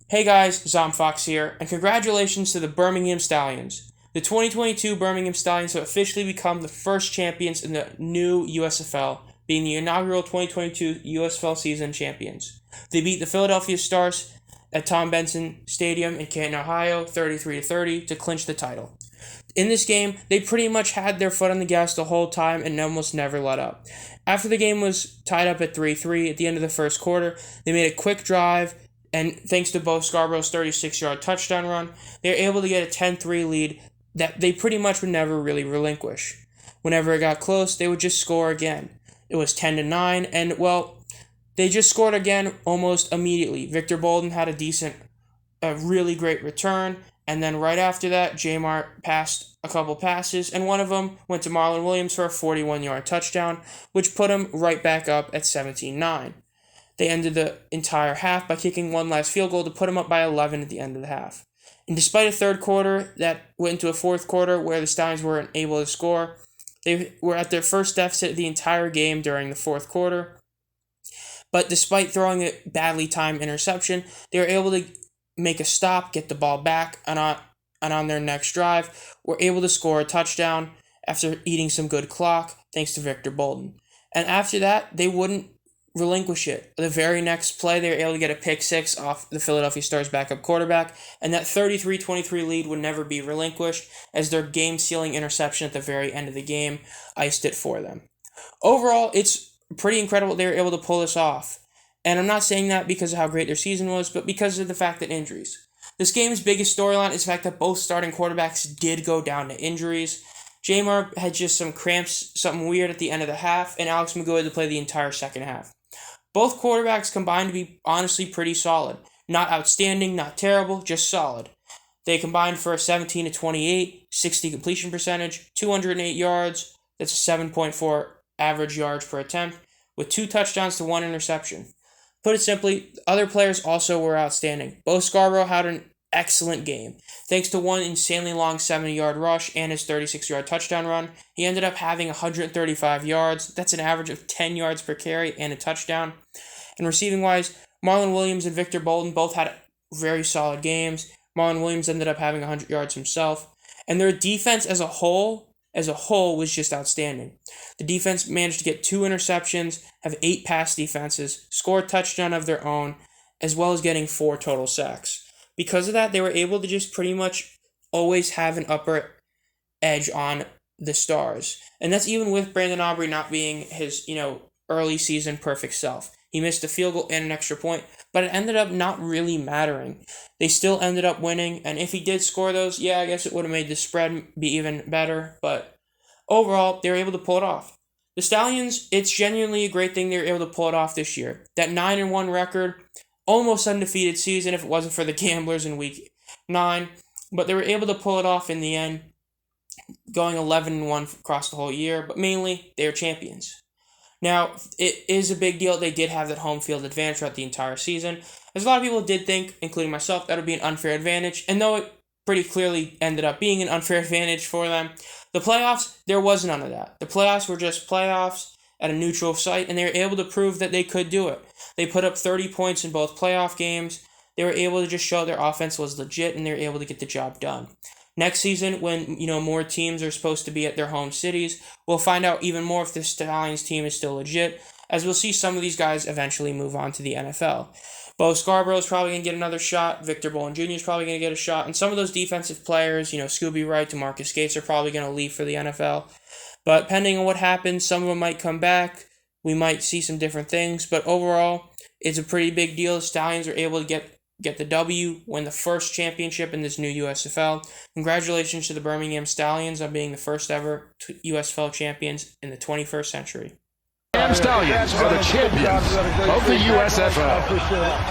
Hey guys, Zomfox here, and congratulations to the Birmingham Stallions. The 2022 Birmingham Stallions have officially become the first champions in the new USFL, being the inaugural 2022 USFL season champions. They beat the Philadelphia Stars at Tom Benson Stadium in Canton, Ohio, 33-30 to clinch the title. In this game, they pretty much had their foot on the gas the whole time and almost never let up. After the game was tied up at 3-3 at the end of the first quarter, they made a quick drive, and thanks to Bo Scarborough's 36-yard touchdown run, they were able to get a 10-3 lead that they pretty much would never really relinquish. Whenever it got close, they would just score again. It was 10-9, and, well, they just scored again almost immediately. Victor Bolden had a really great return, and then right after that, Jamar passed a couple passes, and one of them went to Marlon Williams for a 41-yard touchdown, which put him right back up at 17-9. They ended the entire half by kicking one last field goal to put them up by 11 at the end of the half. And despite a third quarter that went into a fourth quarter where the Stallions weren't able to score, they were at their first deficit the entire game during the fourth quarter. But despite throwing a badly timed interception, they were able to make a stop, get the ball back, and on their next drive, were able to score a touchdown after eating some good clock, thanks to Victor Bolden. And after that, they wouldn't relinquish it. The very next play, they were able to get a pick six off the Philadelphia Stars backup quarterback, and that 33-23 lead would never be relinquished as their game-sealing interception at the very end of the game iced it for them. Overall, it's pretty incredible they were able to pull this off. And I'm not saying that because of how great their season was, but because of the fact that injuries. This game's biggest storyline is the fact that both starting quarterbacks did go down to injuries. Jamar had just some cramps, something weird at the end of the half, and Alex McGough had to play the entire second half. Both quarterbacks combined to be honestly pretty solid. Not outstanding, not terrible, just solid. They combined for a 17-28, 60 completion percentage, 208 yards, that's a 7.4 average yards per attempt, with 2 touchdowns to 1 interception. Put it simply, other players also were outstanding. Bo Scarborough had an excellent game. Thanks to one insanely long 70-yard rush and his 36-yard touchdown run, he ended up having 135 yards. That's an average of 10 yards per carry and a touchdown. And receiving-wise, Marlon Williams and Victor Bolden both had very solid games. Marlon Williams ended up having 100 yards himself. And their defense as a whole was just outstanding. The defense managed to get 2 interceptions, have 8 pass defenses, score a touchdown of their own, as well as getting 4 total sacks. Because of that, they were able to just pretty much always have an upper edge on the Stars. And that's even with Brandon Aubrey not being his, early season perfect self. He missed a field goal and an extra point, but it ended up not really mattering. They still ended up winning, and if he did score those, I guess it would have made the spread be even better, but overall, they were able to pull it off. The Stallions, it's genuinely a great thing they were able to pull it off this year. That 9-1 record, almost undefeated season if it wasn't for the gamblers in week 9, but they were able to pull it off in the end, going 11-1 across the whole year, but mainly they were champions. Now, it is a big deal they did have that home field advantage throughout the entire season, as a lot of people did think, including myself, that would be an unfair advantage, and though it pretty clearly ended up being an unfair advantage for them, the playoffs, there was none of that. The playoffs were just playoffs at a neutral site, and they were able to prove that they could do it. They put up 30 points in both playoff games. They were able to just show their offense was legit, and they were able to get the job done. Next season, when more teams are supposed to be at their home cities, we'll find out even more if the Stallions team is still legit, as we'll see some of these guys eventually move on to the NFL. Bo Scarborough is probably going to get another shot. Victor Bolden Jr. is probably going to get a shot. And some of those defensive players, Scooby Wright, DeMarcus Gates, are probably going to leave for the NFL. But depending on what happens, some of them might come back. We might see some different things. But overall, it's a pretty big deal. The Stallions are able to get the W, win the first championship in this new USFL. Congratulations to the Birmingham Stallions on being the first ever USFL champions in the 21st century. Stallions are the champions of the USFL.